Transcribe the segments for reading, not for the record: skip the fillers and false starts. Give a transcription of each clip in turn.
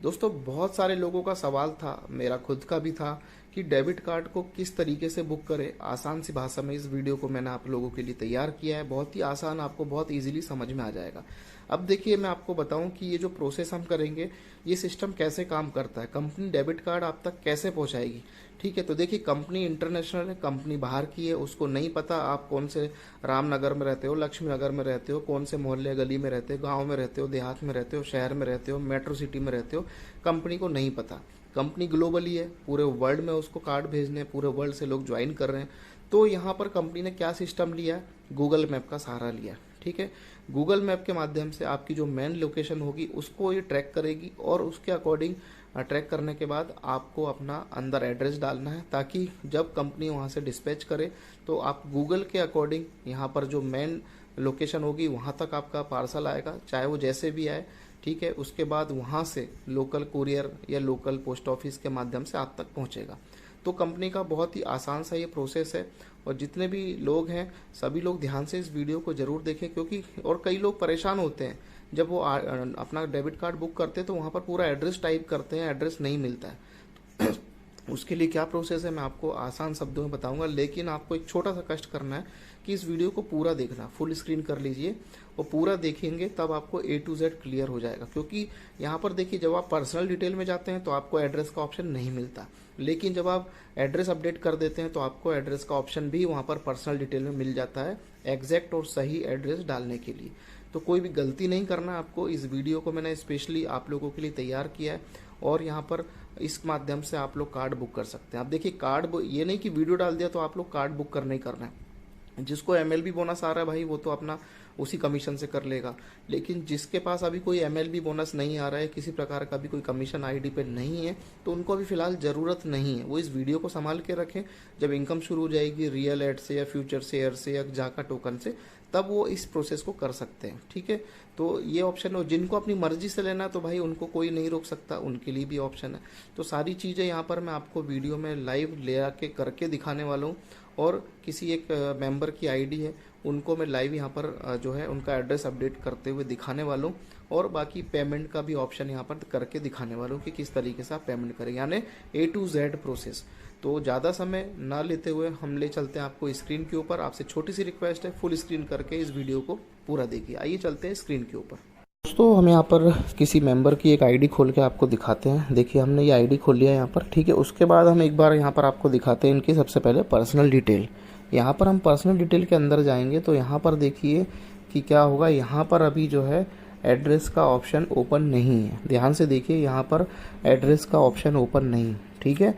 दोस्तों बहुत सारे लोगों का सवाल था, मेरा खुद का भी था कि डेबिट कार्ड को किस तरीके से बुक करें। आसान सी भाषा में इस वीडियो को मैंने आप लोगों के लिए तैयार किया है। बहुत ही आसान, आपको बहुत इजीली समझ में आ जाएगा। अब देखिए, मैं आपको बताऊं कि ये जो प्रोसेस हम करेंगे, ये सिस्टम कैसे काम करता है, कंपनी डेबिट कार्ड आप तक कैसे पहुंचाएगी। ठीक है, तो देखिए, कंपनी इंटरनेशनल है, कंपनी बाहर की है, उसको नहीं पता आप कौन से रामनगर में रहते हो, लक्ष्मी नगर में रहते हो, कौन से मोहल्ले गली में रहते हो, गांव में रहते हो, देहात में रहते हो, शहर में रहते हो, मेट्रो सिटी में रहते हो। कंपनी को नहीं पता। कंपनी ग्लोबली है, पूरे वर्ल्ड में उसको कार्ड भेजने हैं, पूरे वर्ल्ड से लोग ज्वाइन कर रहे हैं। तो यहाँ पर कंपनी ने क्या सिस्टम लिया है, गूगल मैप का सहारा लिया। ठीक है, गूगल मैप के माध्यम से आपकी जो मेन लोकेशन होगी उसको ये ट्रैक करेगी, और उसके अकॉर्डिंग ट्रैक करने के बाद आपको अपना अंदर एड्रेस डालना है, ताकि जब कंपनी वहाँ से डिस्पैच करे तो आप गूगल के अकॉर्डिंग यहाँ पर जो मेन लोकेशन होगी वहाँ तक आपका पार्सल आएगा, चाहे वो जैसे भी आए। ठीक है, उसके बाद वहाँ से लोकल कुरियर या लोकल पोस्ट ऑफिस के माध्यम से आप तक पहुँचेगा। तो कंपनी का बहुत ही आसान सा ये प्रोसेस है, और जितने भी लोग हैं सभी लोग ध्यान से इस वीडियो को ज़रूर देखें, क्योंकि और कई लोग परेशान होते हैं जब वो अपना डेबिट कार्ड बुक करते हैं तो वहाँ पर पूरा एड्रेस टाइप करते हैं, एड्रेस नहीं मिलता है। उसके लिए क्या प्रोसेस है मैं आपको आसान शब्दों में बताऊंगा, लेकिन आपको एक छोटा सा कष्ट करना है कि इस वीडियो को पूरा देखना, फुल स्क्रीन कर लीजिए और पूरा देखेंगे तब आपको A to Z क्लियर हो जाएगा। क्योंकि यहाँ पर देखिए, जब आप पर्सनल डिटेल में जाते हैं तो आपको एड्रेस का ऑप्शन नहीं मिलता, लेकिन जब आप एड्रेस अपडेट कर देते हैं तो आपको एड्रेस का ऑप्शन भी वहाँ पर पर्सनल डिटेल में मिल जाता है, एग्जैक्ट और सही एड्रेस डालने के लिए। तो कोई भी गलती नहीं करना आपको। इस वीडियो को मैंने स्पेशली आप लोगों के लिए तैयार किया है, और यहाँ पर इस माध्यम से आप लोग कार्ड बुक कर सकते हैं। अब देखिए, कार्ड ये नहीं कि वीडियो डाल दिया तो आप लोग कार्ड बुक करना ही करना है। जिसको MLB बोनस आ रहा है भाई, वो तो अपना उसी कमीशन से कर लेगा। लेकिन जिसके पास अभी कोई MLB बोनस नहीं आ रहा है, किसी प्रकार का भी कोई कमीशन ID पे नहीं है, तो उनको अभी फिलहाल ज़रूरत नहीं है। वो इस वीडियो को संभाल के रखें, जब इनकम शुरू हो जाएगी रियल एड से या फ्यूचर शेयर से या जाका टोकन से, तब वो इस प्रोसेस को कर सकते हैं। ठीक है, तो ये ऑप्शन हो। जिनको अपनी मर्जी से लेना तो भाई उनको कोई नहीं रोक सकता, उनके लिए भी ऑप्शन है। तो सारी चीज़ें यहाँ पर मैं आपको वीडियो में लाइव ले आके करके दिखाने वाला हूँ, और किसी एक मेंबर की ID है, उनको मैं लाइव यहाँ पर जो है उनका एड्रेस अपडेट करते हुए दिखाने वाला हूँ, और बाकी पेमेंट का भी ऑप्शन यहाँ पर करके दिखाने वाला हूँ कि किस तरीके से आप पेमेंट करें, यानी A to Z प्रोसेस। तो ज़्यादा समय ना लेते हुए हम ले चलते हैं आपको स्क्रीन के ऊपर। आपसे छोटी सी रिक्वेस्ट है, फुल स्क्रीन करके इस वीडियो को पूरा देखिए। आइए चलते हैं स्क्रीन के ऊपर। दोस्तों, हम यहाँ पर किसी मेंबर की एक ID खोल के आपको दिखाते हैं। देखिए, हमने ये ID खोल लिया यहाँ पर। ठीक है, उसके बाद हम एक बार यहाँ पर आपको दिखाते हैं इनकी सबसे पहले पर्सनल डिटेल। यहाँ पर हम पर्सनल डिटेल के अंदर जाएंगे तो यहाँ पर देखिए कि क्या होगा। यहाँ पर अभी जो है एड्रेस का ऑप्शन ओपन नहीं है। ध्यान से देखिए, यहाँ पर एड्रेस का ऑप्शन ओपन नहीं। ठीक है,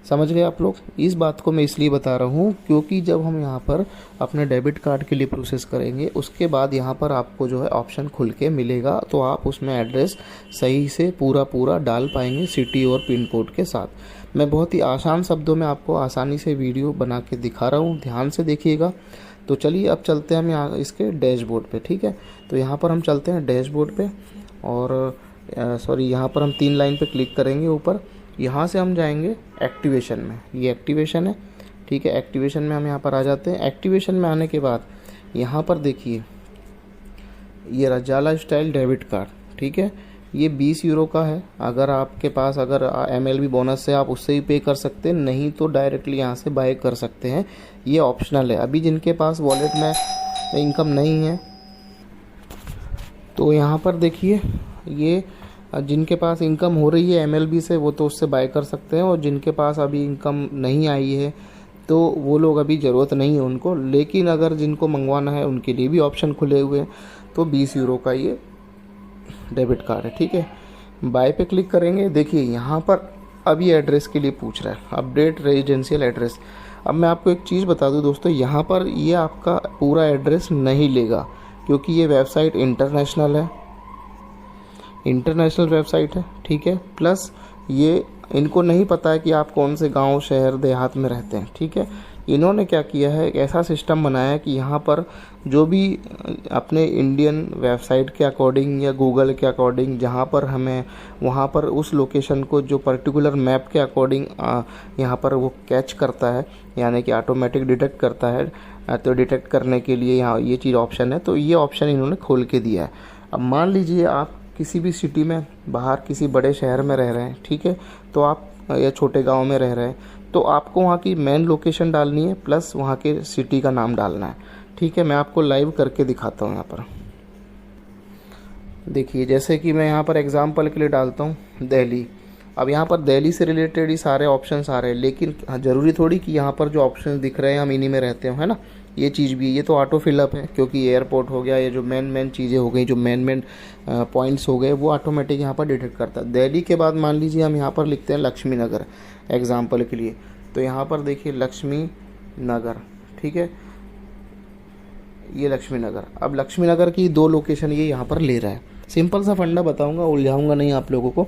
समझ गए आप लोग। इस बात को मैं इसलिए बता रहा हूँ क्योंकि जब हम यहाँ पर अपने डेबिट कार्ड के लिए प्रोसेस करेंगे, उसके बाद यहाँ पर आपको जो है ऑप्शन खुल के मिलेगा, तो आप उसमें एड्रेस सही से पूरा डाल पाएंगे, सिटी और पिन कोड के साथ। मैं बहुत ही आसान शब्दों में आपको आसानी से वीडियो बना के दिखा रहा हूँ, ध्यान से देखिएगा। तो चलिए अब चलते हैं हम यहाँ इसके डैशबोर्ड पे। ठीक है, तो यहाँ पर हम चलते हैं डैशबोर्ड पे, और यहाँ पर हम 3 लाइन पे क्लिक करेंगे ऊपर। यहाँ से हम जाएंगे एक्टिवेशन में, ये एक्टिवेशन है। ठीक है, एक्टिवेशन में हम यहाँ पर आ जाते हैं। एक्टिवेशन में आने के बाद यहाँ पर देखिए, ये रजाला स्टाइल डेबिट कार्ड। ठीक है, ये 20 यूरो का है। अगर आपके पास MLB बोनस से आप उससे ही पे कर सकते हैं, नहीं तो डायरेक्टली यहाँ से बाय कर सकते हैं, ये ऑप्शनल है। अभी जिनके पास वॉलेट में इनकम नहीं है, तो यहाँ पर देखिए, ये जिनके पास इनकम हो रही है MLB से, वो तो उससे बाय कर सकते हैं, और जिनके पास अभी इनकम नहीं आई है तो वो लोग अभी ज़रूरत नहीं है उनको। लेकिन अगर जिनको मंगवाना है उनके लिए भी ऑप्शन खुले हुए हैं। तो 20 यूरो का ये डेबिट कार्ड है। ठीक है, बाय पे क्लिक करेंगे। देखिए, यहाँ पर अभी एड्रेस के लिए पूछ रहा है, अपडेट रेजिडेंशियल एड्रेस। अब मैं आपको एक चीज़ बता दूं दोस्तों, यहाँ पर ये आपका पूरा एड्रेस नहीं लेगा, क्योंकि ये वेबसाइट इंटरनेशनल है, इंटरनेशनल वेबसाइट है। ठीक है, प्लस ये इनको नहीं पता है कि आप कौन से गांव, शहर, देहात में रहते हैं। ठीक है, इन्होंने क्या किया है, एक ऐसा सिस्टम बनाया है कि यहाँ पर जो भी अपने इंडियन वेबसाइट के अकॉर्डिंग या गूगल के अकॉर्डिंग जहाँ पर हमें, वहाँ पर उस लोकेशन को जो पर्टिकुलर मैप के अकॉर्डिंग यहाँ पर वो कैच करता है, यानी कि ऑटोमेटिक डिटेक्ट करता है। तो डिटेक्ट करने के लिए यहाँ ये चीज़ ऑप्शन है, तो ये ऑप्शन इन्होंने खोल के दिया है। अब मान लीजिए आप किसी भी सिटी में बाहर किसी बड़े शहर में रह रहे हैं, ठीक है, तो आप या छोटे गांव में रह रहे हैं, तो आपको वहाँ की मेन लोकेशन डालनी है प्लस वहाँ के सिटी का नाम डालना है, ठीक है। मैं आपको लाइव करके दिखाता हूँ यहाँ पर। देखिए जैसे कि मैं यहाँ पर एग्जांपल के लिए डालता हूँ दिल्ली। अब यहाँ पर दिल्ली से रिलेटेड ही सारे ऑप्शंस आ रहे हैं, लेकिन ज़रूरी थोड़ी कि यहाँ पर जो ऑप्शंस दिख रहे हैं हम इन्हीं में रहते हो, है ना। ये चीज़ भी, ये तो ऑटो फिलअप है, क्योंकि एयरपोर्ट हो गया, ये जो मेन चीज़ें हो गई, जो मेन पॉइंट्स हो गए, वो ऑटोमेटिक यहाँ पर डिटेक्ट करता है। दिल्ली के बाद मान लीजिए हम यहाँ पर लिखते हैं लक्ष्मी नगर एग्जाम्पल के लिए, तो यहाँ पर देखिए लक्ष्मी नगर, ठीक है, ये लक्ष्मी नगर। अब लक्ष्मी नगर की 2 लोकेशन ये यहाँ पर ले रहा है। सिंपल सा फंडा बताऊंगा, उलझाऊंगा नहीं आप लोगों को।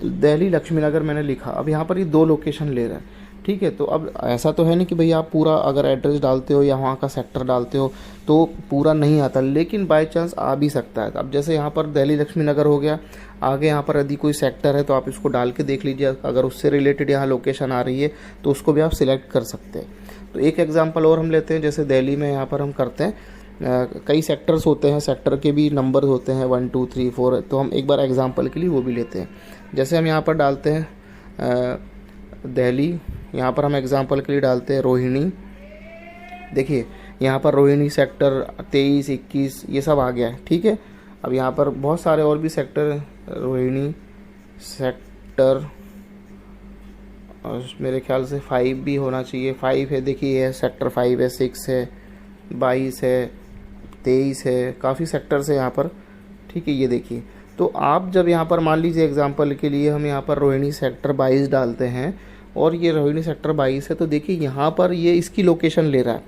तो दिल्ली लक्ष्मी नगर मैंने लिखा, अब यहाँ पर ये 2 लोकेशन ले रहा है, ठीक है। तो अब ऐसा तो है नहीं कि भाई आप पूरा अगर एड्रेस डालते हो या वहाँ का सेक्टर डालते हो तो पूरा नहीं आता, लेकिन बाय चांस आ भी सकता है। अब जैसे यहाँ पर दिल्ली लक्ष्मी नगर हो गया, आगे यहाँ पर यदि कोई सेक्टर है तो आप इसको डाल के देख लीजिए, अगर उससे रिलेटेड यहाँ लोकेशन आ रही है तो उसको भी आप सिलेक्ट कर सकते हैं। तो एक एग्जाम्पल और हम लेते हैं, जैसे दिल्ली में यहाँ पर हम करते हैं कई सेक्टर्स होते हैं, सेक्टर के भी नंबर होते हैं 1 2 3 4, तो हम एक बार एग्जांपल के लिए वो भी लेते हैं। जैसे हम यहाँ पर डालते हैं दिल्ली, यहाँ पर हम एग्जांपल के लिए डालते हैं रोहिणी। देखिए यहाँ पर रोहिणी सेक्टर 23 21 ये सब आ गया है, ठीक है। अब यहाँ पर बहुत सारे और भी सेक्टर, रोहिणी सेक्टर और मेरे ख्याल से 5 भी होना चाहिए, 5 है, देखिए है सेक्टर 5 है, 6 है, 22 है, 23 है, काफ़ी सेक्टर्स है यहाँ पर, ठीक है। ये देखिए, तो आप जब यहाँ पर मान लीजिए एग्जांपल के लिए हम यहाँ पर रोहिणी सेक्टर 22 डालते हैं और ये रोहिणी सेक्टर 22 है, तो देखिए यहाँ पर ये इसकी लोकेशन ले रहा है।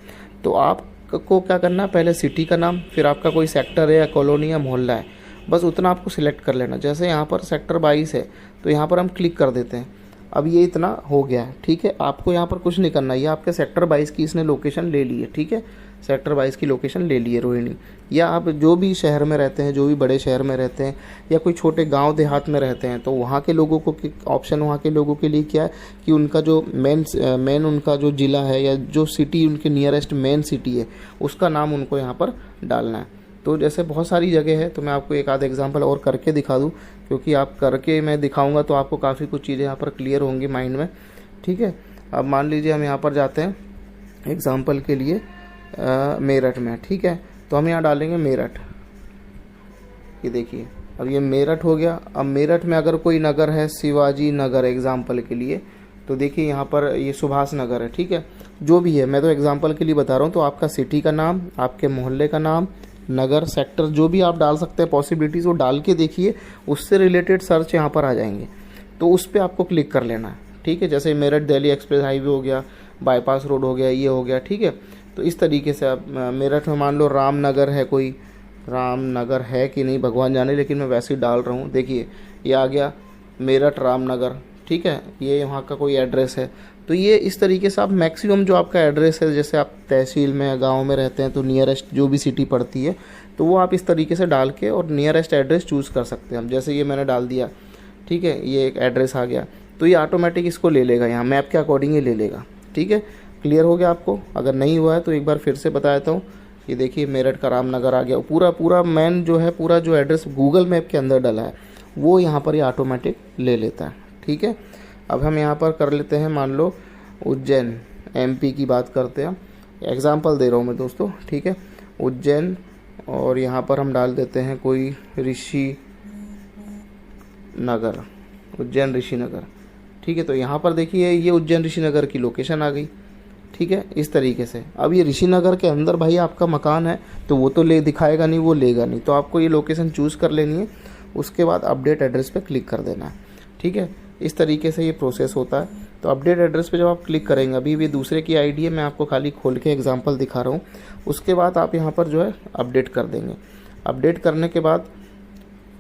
तो आपको क्या करना है, पहले सिटी का नाम, फिर आपका कोई सेक्टर है या कॉलोनी या मोहल्ला है, बस उतना आपको सिलेक्ट कर लेना। जैसे यहाँ पर सेक्टर 22 है तो यहाँ पर हम क्लिक कर देते हैं, अब ये इतना हो गया है, ठीक है। आपको यहाँ पर कुछ नहीं करना, ये आपके सेक्टर 22 की इसने लोकेशन ले ली है, ठीक है, सेक्टर 22 की लोकेशन ले ली है रोहिणी। या आप जो भी शहर में रहते हैं, जो भी बड़े शहर में रहते हैं या कोई छोटे गांव देहात में रहते हैं, तो वहाँ के लोगों को ऑप्शन, वहाँ के लोगों के लिए क्या है कि उनका जो मेन उनका जो ज़िला है या जो सिटी उनके नियरेस्ट मेन सिटी है उसका नाम उनको यहाँ पर डालना है। तो जैसे बहुत सारी जगह है, तो मैं आपको एक आध एग्जांपल और करके दिखा दूं, क्योंकि आप करके मैं दिखाऊंगा तो आपको काफ़ी कुछ चीज़ें यहाँ पर क्लियर होंगी माइंड में, ठीक है। अब मान लीजिए हम यहाँ पर जाते हैं एग्जांपल के लिए मेरठ में, ठीक है, तो हम यहाँ डालेंगे मेरठ। ये देखिए अब ये मेरठ हो गया। अब मेरठ में अगर कोई नगर है, शिवाजी नगर एग्जाम्पल के लिए, तो देखिए यहाँ पर ये सुभाष नगर है, ठीक है, जो भी है, मैं तो एग्जाम्पल के लिए बता रहा हूँ। तो आपका सिटी का नाम, आपके मोहल्ले का नाम, नगर, सेक्टर, जो भी आप डाल सकते हैं पॉसिबिलिटीज़, वो डाल के देखिए, उससे रिलेटेड सर्च यहाँ पर आ जाएंगे, तो उस पर आपको क्लिक कर लेना है, ठीक है। जैसे मेरठ दिल्ली एक्सप्रेस हाईवे हो गया, बाईपास रोड हो गया, ये हो गया, ठीक है। तो इस तरीके से आप मेरठ में मान लो रामनगर है, कोई रामनगर है कि नहीं भगवान जाने, लेकिन मैं वैसे ही डाल रहा हूँ। देखिए ये आ गया मेरठ रामनगर, ठीक है, ये यहाँ का कोई एड्रेस है। तो ये इस तरीके से आप मैक्सिमम जो आपका एड्रेस है, जैसे आप तहसील में गांव में रहते हैं तो नियरेस्ट जो भी सिटी पड़ती है, तो वो आप इस तरीके से डाल के और नियरेस्ट एड्रेस चूज़ कर सकते हैं। हम जैसे ये मैंने डाल दिया, ठीक है, ये एक एड्रेस आ गया, तो ये ऑटोमेटिक इसको ले लेगा, यहाँ मैप के अकॉर्डिंग ही ले लेगा, ठीक है। क्लियर हो गया आपको? अगर नहीं हुआ है तो एक बार फिर से बता देता हूँ। ये देखिए मेरठ का रामनगर आ गया, पूरा मेन जो है, पूरा जो एड्रेस गूगल मैप के अंदर डाला है वो यहाँ पर ये ऑटोमेटिक ले लेता है, ठीक है। अब हम यहाँ पर कर लेते हैं, मान लो उज्जैन MP की बात करते हैं, एग्जाम्पल दे रहा हूँ मैं दोस्तों, ठीक है, उज्जैन, और यहाँ पर हम डाल देते हैं कोई ऋषि नगर, उज्जैन ऋषि नगर, ठीक है। तो यहाँ पर देखिए ये उज्जैन ऋषि नगर की लोकेशन आ गई, ठीक है, इस तरीके से। अब ये ऋषि नगर के अंदर भाई आपका मकान है तो वो तो ले दिखाएगा नहीं, वो लेगा नहीं, तो आपको ये लोकेशन चूज़ कर लेनी है, उसके बाद अपडेट एड्रेस पे क्लिक कर देना है, ठीक है। इस तरीके से ये प्रोसेस होता है। तो अपडेट एड्रेस पे जब आप क्लिक करेंगे, अभी भी दूसरे की आईडी है, मैं आपको खाली खोल के एग्जांपल दिखा रहा हूँ, उसके बाद आप यहाँ पर जो है अपडेट कर देंगे। अपडेट करने के बाद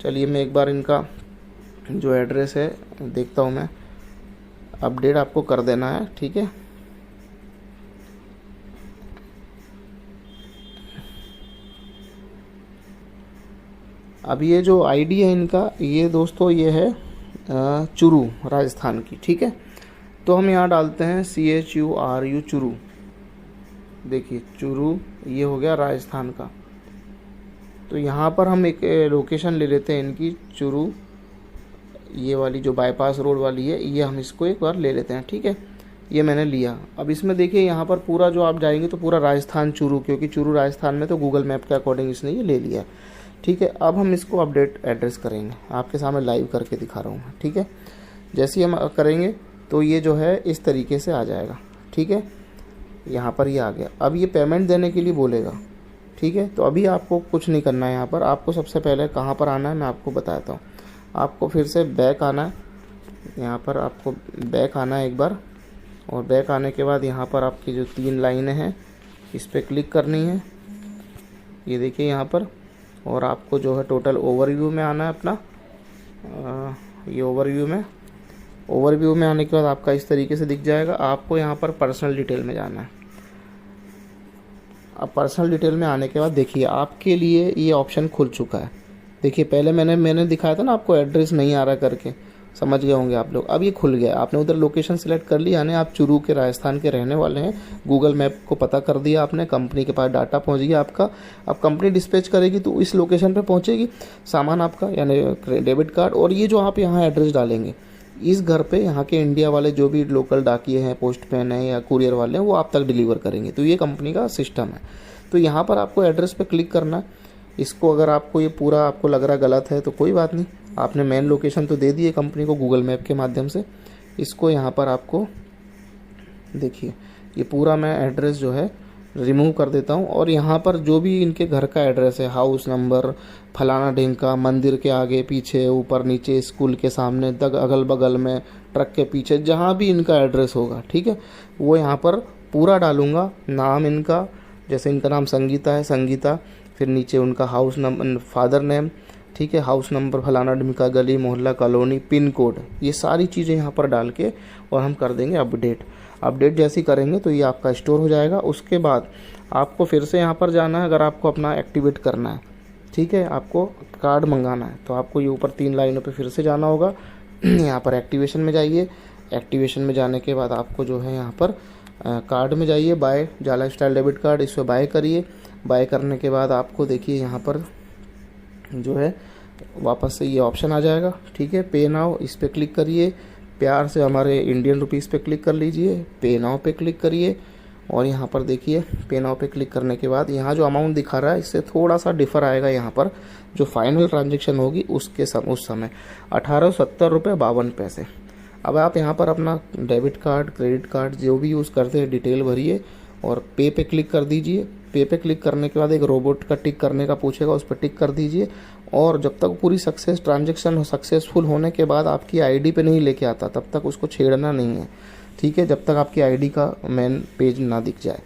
चलिए मैं एक बार इनका जो एड्रेस है देखता हूँ, मैं अपडेट आपको कर देना है, ठीक है। अब ये जो आईडी है इनका, ये दोस्तों ये है चुरू राजस्थान की, ठीक है। तो हम यहाँ डालते हैं CHURU चुरू, देखिए चुरू, ये हो गया राजस्थान का, तो यहाँ पर हम एक लोकेशन ले लेते हैं इनकी, चुरू, ये वाली जो बाईपास रोड वाली है, ये हम इसको एक बार ले लेते हैं। ठीक है, ये मैंने लिया। अब इसमें देखिए यहाँ पर पूरा जो आप जाएंगे तो पूरा राजस्थान चुरू, क्योंकि चुरू राजस्थान में, तो गूगल मैप के अकॉर्डिंग इसने ये ले लिया। ठीक है, अब हम इसको अपडेट एड्रेस करेंगे, आपके सामने लाइव करके दिखा रहा हूँ मैं। ठीक है, जैसे ही हम करेंगे तो ये जो है इस तरीके से आ जाएगा। ठीक है, यहाँ पर ये आ गया। अब ये पेमेंट देने के लिए बोलेगा। ठीक है, तो अभी आपको कुछ नहीं करना है। यहाँ पर आपको सबसे पहले कहाँ पर आना है मैं आपको बताता हूँ। आपको फिर से बैक आना है, यहाँ पर आपको बैक आना है एक बार, और बैक आने के बाद यहाँ पर आपकी जो 3 लाइनें हैं इस पर क्लिक करनी है, ये देखिए यहाँ पर। और आपको जो है टोटल ओवरव्यू में आना है अपना, ये ओवरव्यू में आने के बाद आपका इस तरीके से दिख जाएगा। आपको यहाँ पर पर्सनल डिटेल में जाना है। अब पर्सनल डिटेल में आने के बाद देखिए आपके लिए ये ऑप्शन खुल चुका है। देखिए पहले मैंने दिखाया था ना आपको एड्रेस नहीं आ रहा करके, समझ गए होंगे आप लोग। अब ये खुल गया, आपने उधर लोकेशन सिलेक्ट कर लिया, यानी आप चुरू के राजस्थान के रहने वाले हैं। गूगल मैप को पता कर दिया आपने, कंपनी के पास डाटा पहुंच गया आपका। अब कंपनी डिस्पैच करेगी तो इस लोकेशन पे पहुंचेगी सामान आपका, यानी डेबिट कार्ड। और ये जो आप यहाँ एड्रेस डालेंगे इस घर पे यहाँ के इंडिया वाले जो भी लोकल डाकिए हैं, पोस्टमैन हैं या कुरियर वाले हैं, वो आप तक डिलीवर करेंगे। तो ये कंपनी का सिस्टम है। तो यहाँ पर आपको एड्रेस पे क्लिक करना है। इसको अगर आपको ये पूरा आपको लग रहा गलत है तो कोई बात नहीं, आपने मेन लोकेशन तो दे दी है कंपनी को गूगल मैप के माध्यम से। इसको यहाँ पर आपको देखिए ये पूरा मैं एड्रेस जो है रिमूव कर देता हूँ। और यहाँ पर जो भी इनके घर का एड्रेस है, हाउस नंबर फलाना ढिंका, मंदिर के आगे पीछे ऊपर नीचे, स्कूल के सामने तक, अगल बगल में, ट्रक के पीछे, जहाँ भी इनका एड्रेस होगा, ठीक है, वो यहाँ पर पूरा डालूंगा। नाम इनका, जैसे इनका नाम संगीता है, संगीता, फिर नीचे उनका हाउस नंबर, फादर नेम, ठीक है, हाउस नंबर फलाना ढिमका, गली मोहल्ला कॉलोनी, पिन कोड, ये सारी चीज़ें यहाँ पर डाल के और हम कर देंगे अपडेट जैसी करेंगे तो ये आपका स्टोर हो जाएगा। उसके बाद आपको फिर से यहाँ पर जाना है, अगर आपको अपना एक्टिवेट करना है, ठीक है, आपको कार्ड मंगाना है, तो आपको ये ऊपर 3 लाइनों पे फिर से जाना होगा। यहाँ पर एक्टिवेशन में जाइए। एक्टिवेशन में जाने के बाद आपको जो है यहाँ पर कार्ड में जाइए, बाय जाला स्टाइल डेबिट कार्ड, इस पर बाय करिए। बाय करने के बाद आपको देखिए यहाँ पर जो है वापस से ये ऑप्शन आ जाएगा, ठीक है, पे नाउ, इस पर क्लिक करिए। प्यार से हमारे इंडियन रुपीस पे क्लिक कर लीजिए, पे नाउ पे क्लिक करिए। और यहाँ पर देखिए पे नाउ पे क्लिक करने के बाद यहाँ जो अमाउंट दिखा रहा है इससे थोड़ा सा डिफर आएगा। यहाँ पर जो फाइनल ट्रांजेक्शन होगी उस समय 1870 रुपये 52 पैसे। अब आप यहाँ पर अपना डेबिट कार्ड, क्रेडिट कार्ड जो भी यूज़ करते हैं डिटेल भरिए और पे पे क्लिक कर दीजिए। पे पे क्लिक करने के बाद एक रोबोट का टिक करने का पूछेगा, उस पर टिक कर दीजिए। और जब तक पूरी ट्रांजेक्शन सक्सेसफुल होने के बाद आपकी आईडी पे नहीं लेके आता तब तक उसको छेड़ना नहीं है, ठीक है, जब तक आपकी आईडी का मेन पेज ना दिख जाए।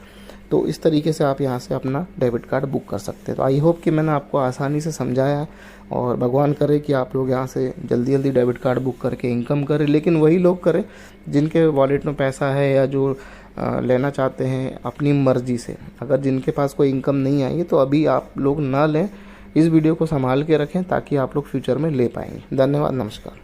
तो इस तरीके से आप यहाँ से अपना डेबिट कार्ड बुक कर सकते हैं। तो आई होप कि मैंने आपको आसानी से समझाया है, और भगवान करे कि आप लोग यहाँ से जल्दी जल्दी डेबिट कार्ड बुक करके इनकम करें। लेकिन वही लोग करें जिनके वॉलेट में पैसा है या जो लेना चाहते हैं अपनी मर्जी से। अगर जिनके पास कोई इनकम नहीं आई है तो अभी आप लोग ना लें। इस वीडियो को संभाल के रखें ताकि आप लोग फ्यूचर में ले पाएंगे। धन्यवाद, नमस्कार।